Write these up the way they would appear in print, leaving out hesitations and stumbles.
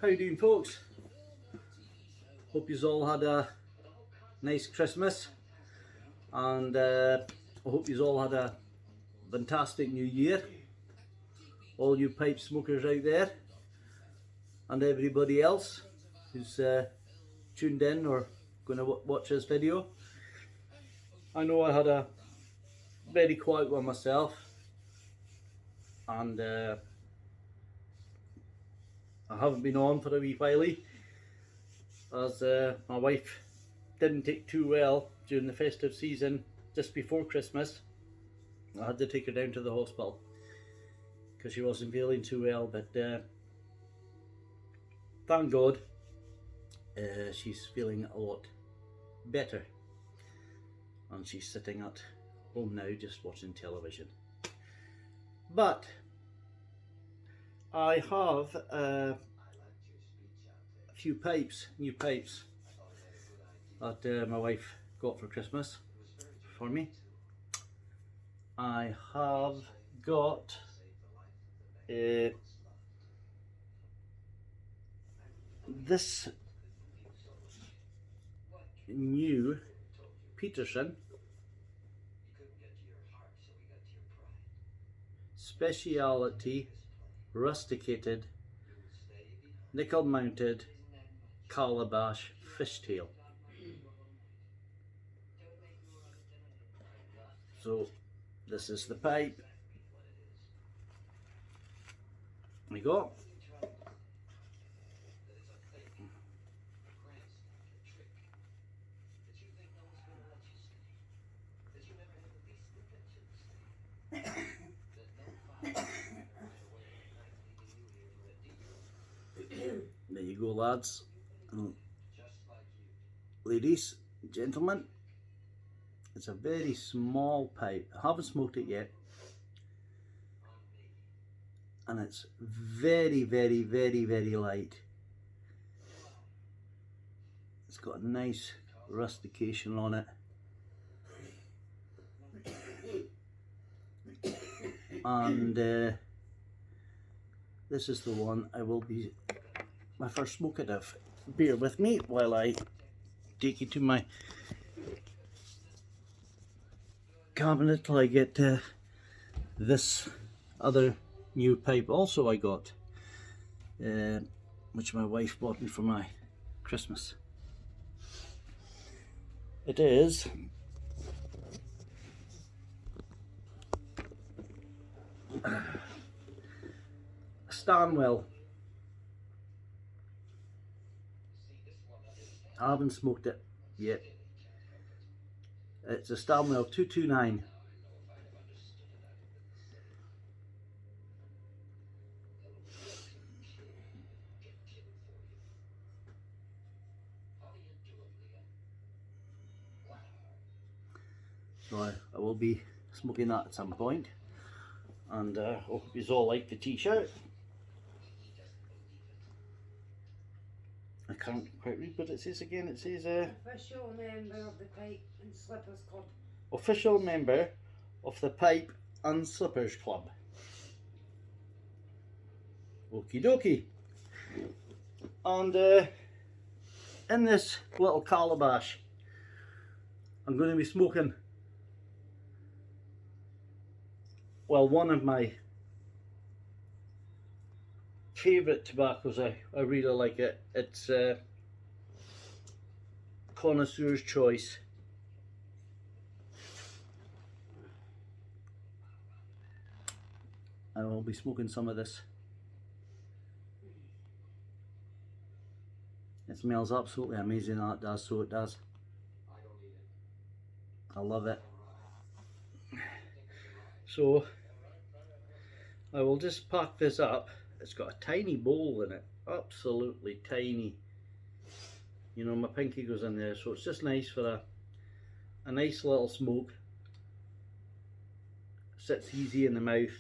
How you doing, folks? Hope you all had a nice Christmas, and I hope you all had a fantastic new year. All you pipe smokers out there, and everybody else who's tuned in or going to watch this video. I know I had a very quiet one myself, and I haven't been on for a wee while, as my wife didn't take too well during the festive season just before Christmas. I had to take her down to the hospital because she wasn't feeling too well, but thank God she's feeling a lot better, and she's sitting at home now just watching television. But I have a few new pipes that my wife got for Christmas for me. I have got this new Peterson Speciality Rusticated Nickel Mounted Calabash Fishtail. So this is the pipe we got. There you go, lads and ladies, gentlemen. It's a very small pipe. I haven't smoked it yet, and it's very, very, very, very light. It's got a nice rustication on it, and this is the one I will be my first smoke it of. Bear with me while I take you to my cabinet till I get this other new pipe also I got, which my wife bought me for my Christmas. It is Stanwell. I haven't smoked it yet. It's a Stanwell 229. So I will be smoking that at some point, and I hope you all like the t-shirt. I can't quite read what it says again. It says official member of the Pipe and Slippers Club. Official member of the Pipe and Slippers Club. Okie dokie. And in this little calabash, I'm going to be smoking, well, one of my favourite tobaccos. I really like it. It's Connoisseur's Choice. I will be smoking some of this. It smells absolutely amazing, that does, so it does. I love it. So I will just pack this up. It's got a tiny bowl in it, absolutely tiny. You know, my pinky goes in there, so it's just nice for a nice little smoke. Sits easy in the mouth.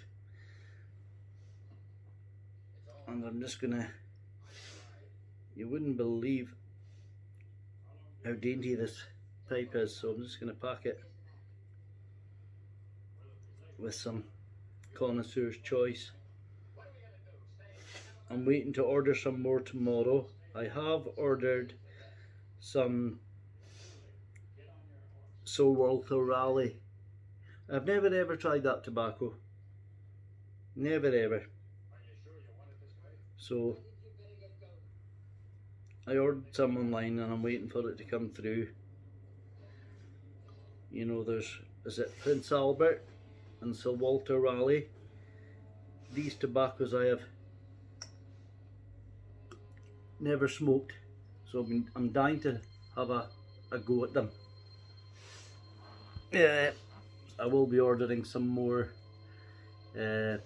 And I'm just gonna, you wouldn't believe how dainty this pipe is, so I'm just gonna pack it with some Connoisseur's Choice. I'm waiting to order some more tomorrow. I have ordered some Sir Walter Raleigh. I've never ever tried that tobacco. Never ever. So I ordered some online and I'm waiting for it to come through. You know, is it Prince Albert and Sir Walter Raleigh? These tobaccos I have never smoked, so I'm dying to have a go at them. Yeah, I will be ordering some more brown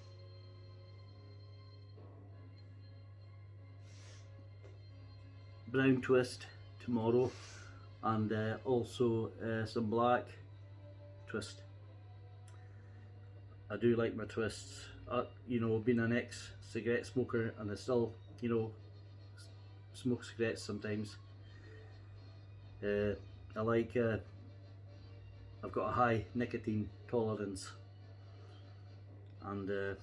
twist tomorrow, and also some black twist. I do like my twists. You know, being an ex-cigarette smoker, and I still, you know, smoke cigarettes sometimes. I like. I've got a high nicotine tolerance, and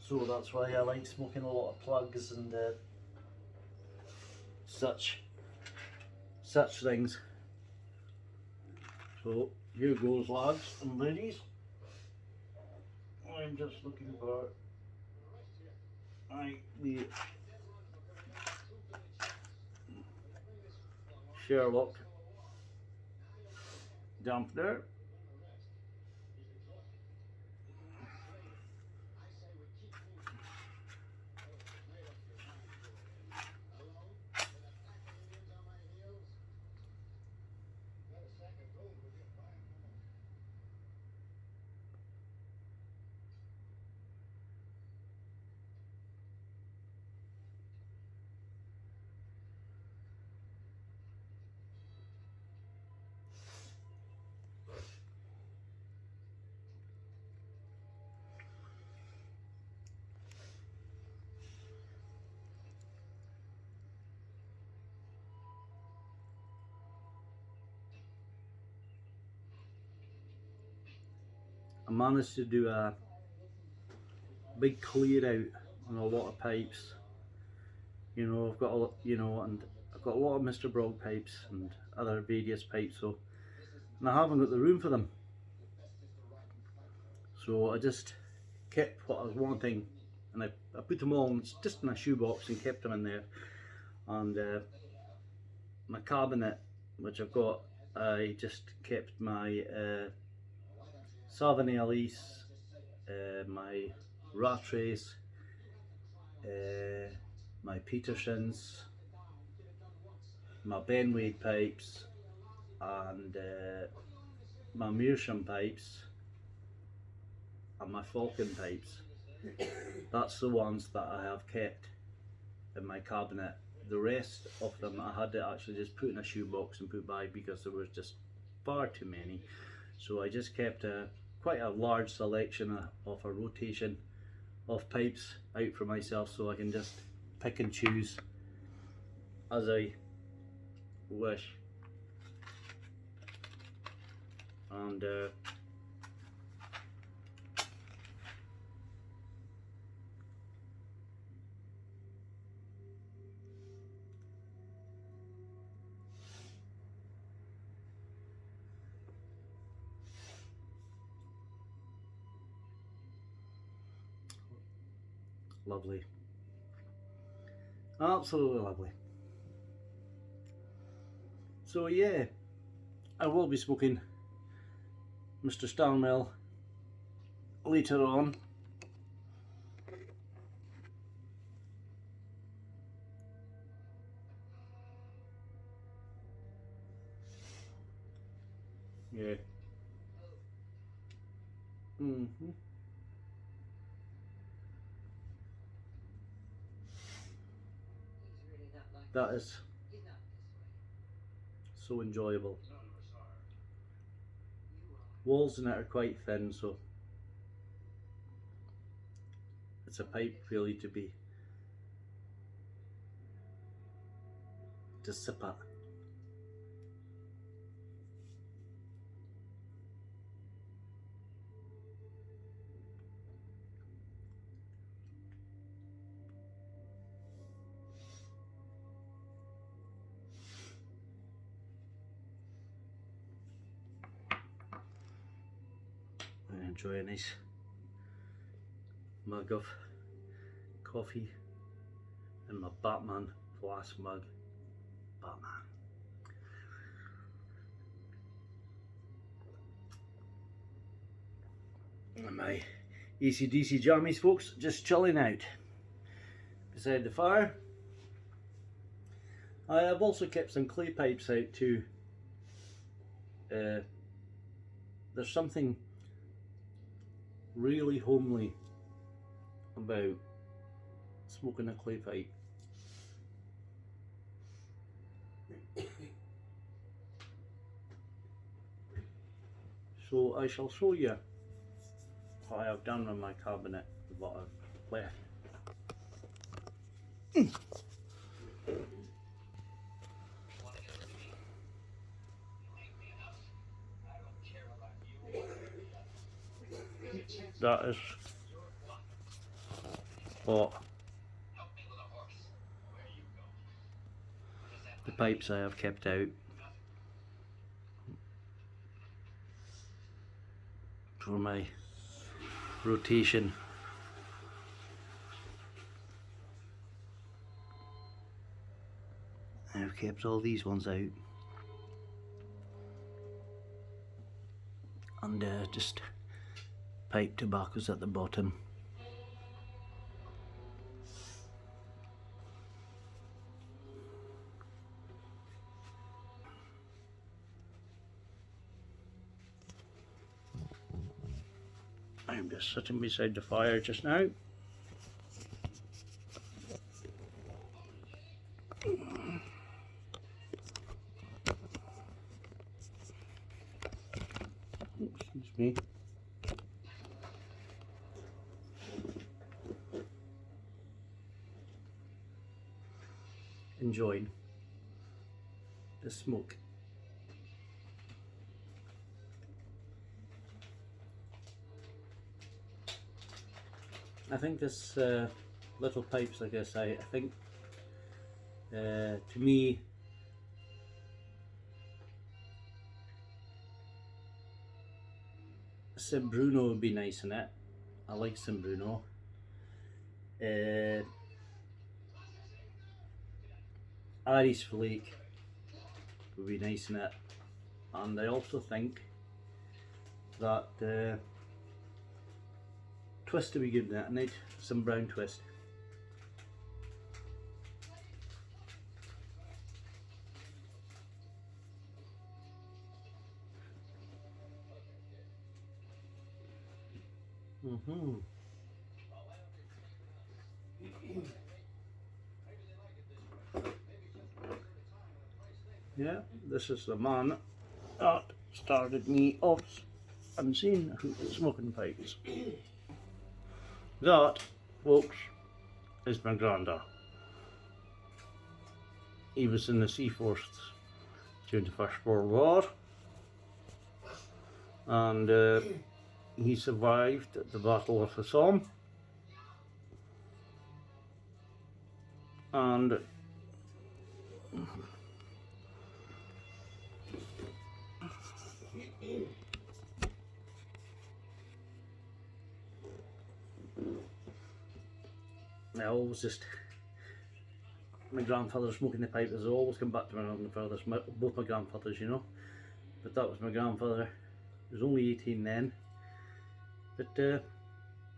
so that's why I like smoking a lot of plugs and such things. So here goes, lads and ladies. I'm just looking for the Sherlock dampener. I managed to do a big clear out on a lot of pipes. You know, I've got a lot, you know, and I've got a lot of Mr. Brog pipes and other various pipes, so, and I haven't got the room for them. So I just kept what I was wanting, and I put them all just in a shoebox and kept them in there. And my cabinet, which I've got, I just kept my Sauvignon Elise, my Rattrais, my Petersons, my Ben Wade pipes, and my Meerschaum pipes, and my Falcon pipes. That's the ones that I have kept in my cabinet. The rest of them I had to actually just put in a shoebox and put by, because there was just far too many. So I just kept quite a large selection of a rotation of pipes out for myself, so I can just pick and choose as I wish. And lovely, absolutely lovely. So yeah, I will be smoking Mr. Stanwell later on. Yeah. That is so enjoyable. Walls in it are quite thin, so it's a pipe really to sip at. enjoy a nice mug of coffee in my Batman flask mug. Batman. And my AC/DC jammies, folks, just chilling out beside the fire. I have also kept some clay pipes out too. There's something really homely about smoking a clay pipe. So I shall show you what I have done with my cabinet, what I've left. That is what the pipes I have kept out for my rotation. I've kept all these ones out and just pipe tobaccos at the bottom. I'm just sitting beside the fire just now. Excuse me. Enjoying the smoke. I think this little pipes, like I say, I think to me Sim Bruno would be nice in it. I like Sim Bruno. Irish Flake would be nice in it, and I also think that Twist would be good in it. I need some brown twist. Yeah, this is the man that started me off and seen smoking pipes. That, folks, is my granda. He was in the Sea Force during the First World War, and he survived at the Battle of the Somme, and I always just, my grandfather smoking the pipe has always come back to my grandfathers, both my grandfathers, you know, but that was my grandfather. He was only 18 then, but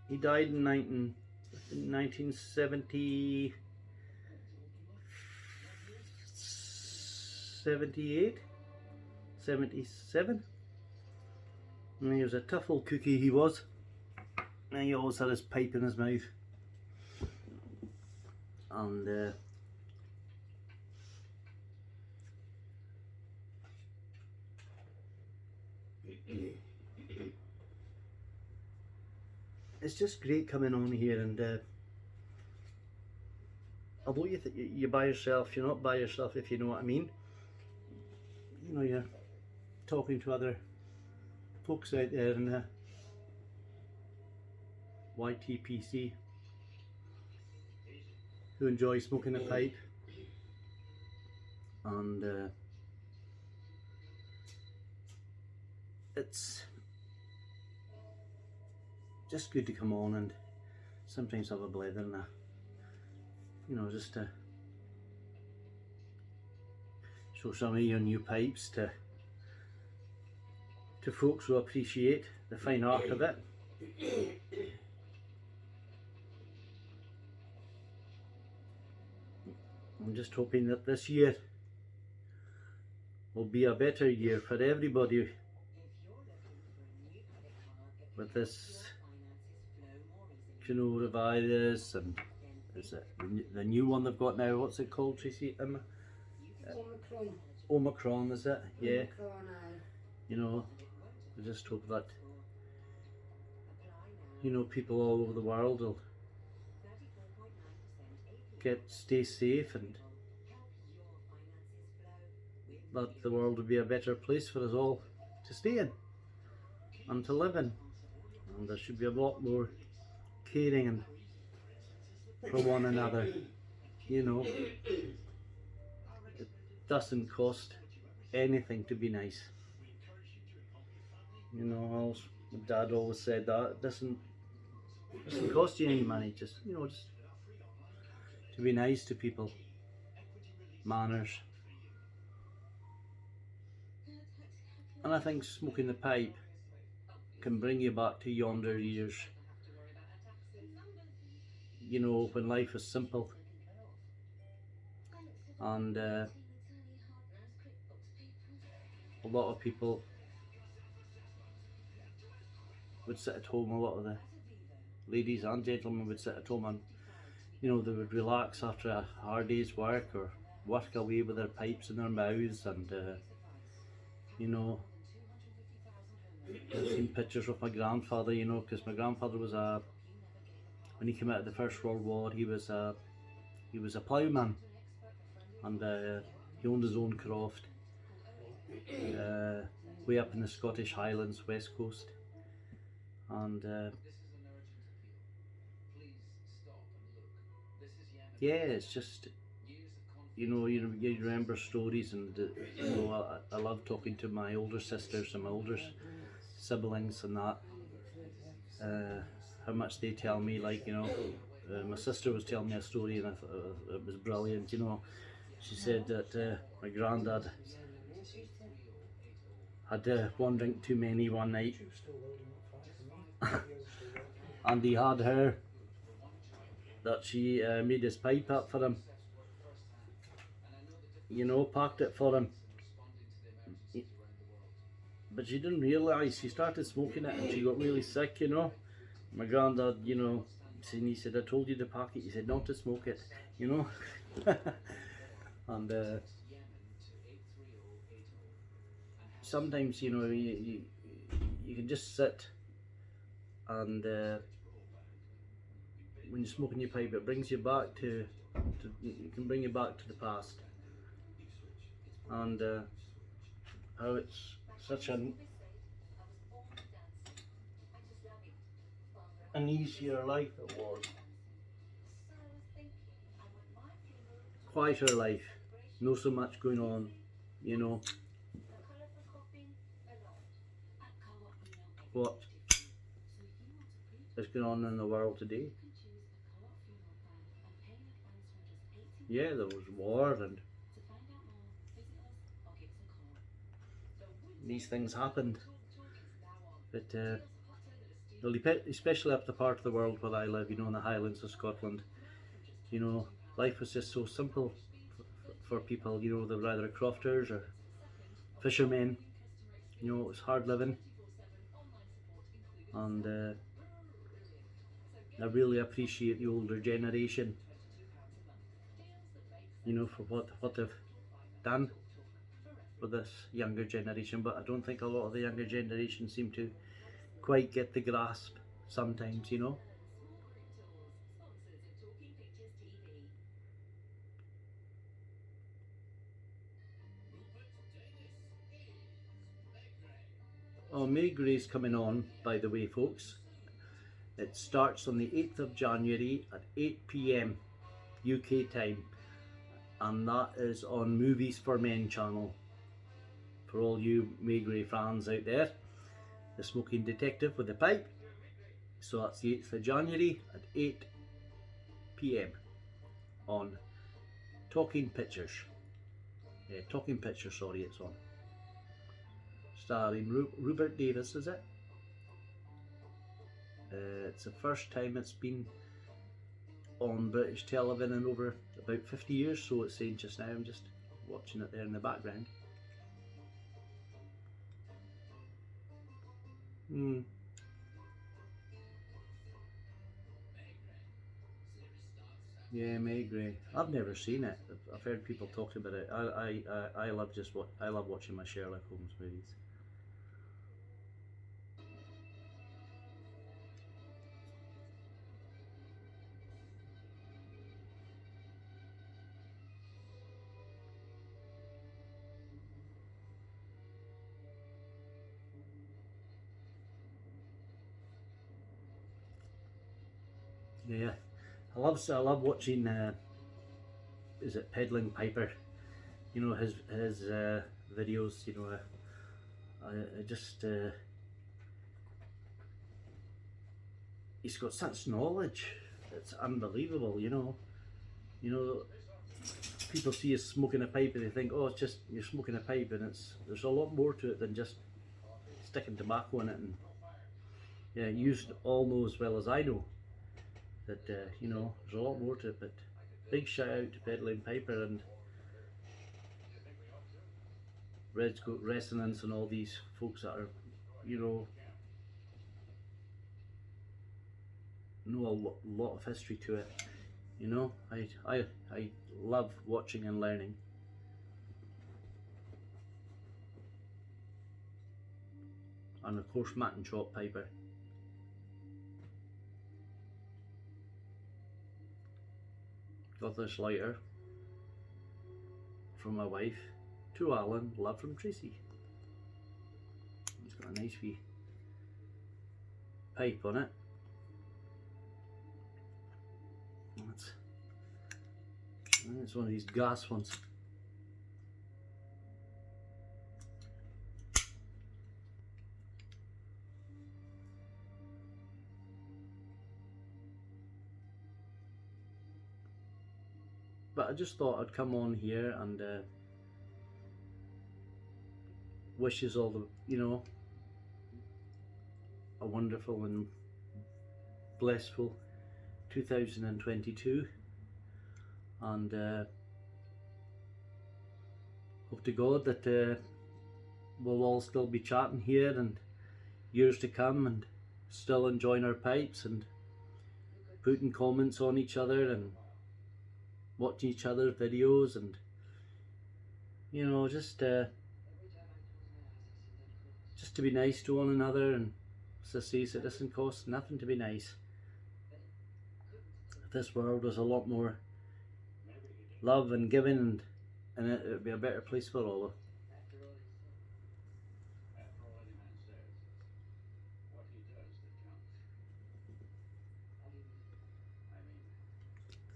he died in 1978, 77, and he was a tough old cookie, he was, and he always had his pipe in his mouth. And it's just great coming on here, and although you're by yourself, you're not by yourself, if you know what I mean. You know, you're talking to other folks out there in the YTPC who enjoy smoking a pipe, and just good to come on and sometimes have a blether and just to show some of your new pipes to folks who appreciate the fine art of it. I'm just hoping that this year will be a better year for everybody with this coronavirus, and is it the new one they've got now? What's it called, Tracy? Omicron. Omicron, is it? Yeah. Omicron, aye. You know, I just hope that people all over the world will stay safe, and that the world will be a better place for us all to stay in and to live in. And there should be a lot more caring and for one another. It doesn't cost anything to be nice. My dad always said that it doesn't cost you any money. Just to be nice to people. Manners. And I think smoking the pipe can bring you back to yonder years. When life was simple. And a lot of people would sit at home. A lot of the ladies and gentlemen would sit at home and they would relax after a hard day's work, or work away with their pipes in their mouths. And I've seen pictures of my grandfather, because my grandfather was when he came out of the First World War, he was a ploughman, and he owned his own croft way up in the Scottish Highlands, West Coast. And yeah, it's just you remember stories, and I love talking to my older sisters and my older siblings and that. How much they tell me, my sister was telling me a story, and I thought it was brilliant. She said that my granddad had one drink too many one night, and he had her that she made his pipe up for him, packed it for him, but she didn't realise she started smoking it and she got really sick. My granddad, he said, I told you to pack it. He said not to smoke it, and sometimes you can just sit, and when you're smoking your pipe, it brings you back it can bring you back to the past, and how it's such an easier life it was. Quieter life, not so much going on, what is going on in the world today. Yeah, there was war, and these things happened, but especially up the part of the world where I live, in the Highlands of Scotland, life was just so simple for people. They were either crofters or fishermen. It was hard living, and I really appreciate the older generation, for what they've done for this younger generation. But I don't think a lot of the younger generation seem to quite get the grasp sometimes, Oh, Maygray's coming on, by the way, folks. It starts on the 8th of January at 8 p.m. UK time, and that is on Movies for Men channel. For all you Maygray fans out there, the smoking detective with a pipe So that's the 8th of January at 8 p.m. on Talking Pictures. Talking Pictures, sorry, it's on. Starring Rupert Davis, is it? It's the first time it's been on British television in over about 50 years, so it's saying just now. I'm just watching it there in the background. Yeah, May Gray. I've never seen it. I've heard people talk about it. I love I love watching my Sherlock Holmes movies. Yeah, I love watching. Is it Peddling Piper? You know, his videos. You know, I just he's got such knowledge. It's unbelievable. You know, people see you smoking a pipe and they think, oh, it's just you're smoking a pipe, and there's a lot more to it than just sticking tobacco in it. And yeah, you all know as well as I know that you know, there's a lot more to it. But big shout out to Peddling Piper and Red's Goat Resonance and all these folks that are, you know a lot of history to it. You know, I love watching and learning. And of course, Mac and Chop Piper. Got this lighter from my wife to Alan, love from Tracy. It's got a nice wee pipe on it. It's one of these gas ones. But I just thought I'd come on here and wish you all a wonderful and blissful 2022, and hope to God that we'll all still be chatting here and years to come, and still enjoying our pipes and putting comments on each other and watching each other's videos, and you know, just to be nice to one another. And as I say, it doesn't cost nothing to be nice. If this world was a lot more love and giving, and it would be a better place for all of.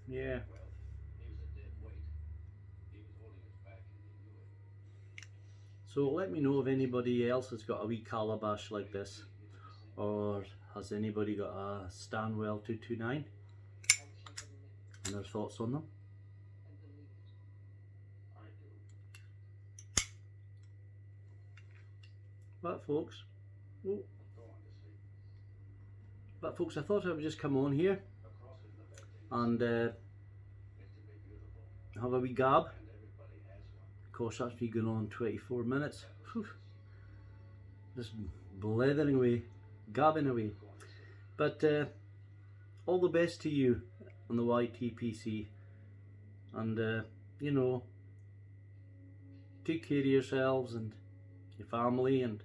Yeah. So let me know if anybody else has got a wee calabash like this, or has anybody got a Stanwell 229 and their thoughts on them. But folks, I thought I would just come on here and have a wee gab. Of course, that's me going on 24 minutes. Whew. Just blethering away, gabbing away. But all the best to you on the YTPC, and you know, take care of yourselves and your family and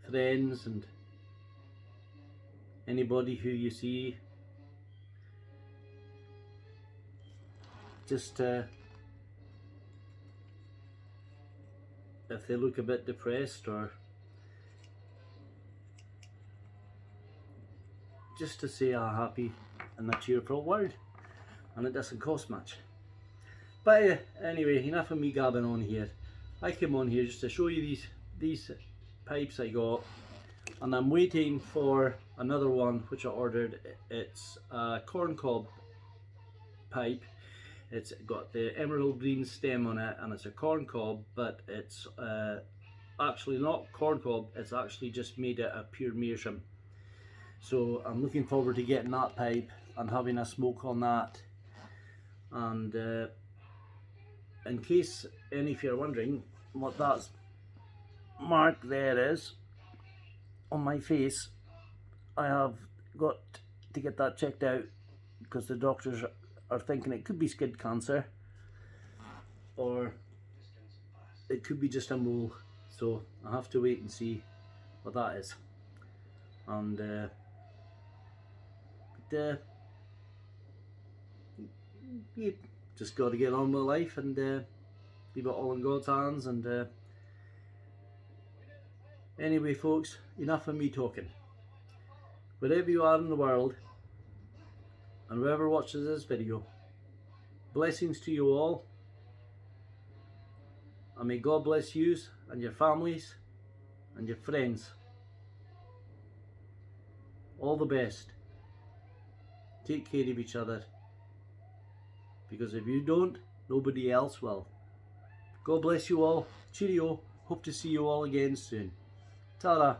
friends and anybody who you see. Just if they look a bit depressed, or just to say a happy and a cheerful word, and it doesn't cost much. But anyway, enough of me gabbing on here. I came on here just to show you these pipes I got, and I'm waiting for another one which I ordered. It's a corncob pipe. It's got the emerald green stem on it, and it's a corncob, but it's actually not corncob, it's actually just made out of pure meerschaum. So I'm looking forward to getting that pipe and having a smoke on that. And in case any of you are wondering what that mark there is on my face, I have got to get that checked out because the doctors are thinking it could be skin cancer or it could be just a mole. So I have to wait and see what that is. And you just got to get on with life and leave it all in God's hands. And anyway, folks, enough of me talking. Wherever you are in the world and whoever watches this video, blessings to you all, and may God bless you and your families and your friends. All the best. Take care of each other, because if you don't, nobody else will. God bless you all. Cheerio. Hope to see you all again soon. Ta-ra.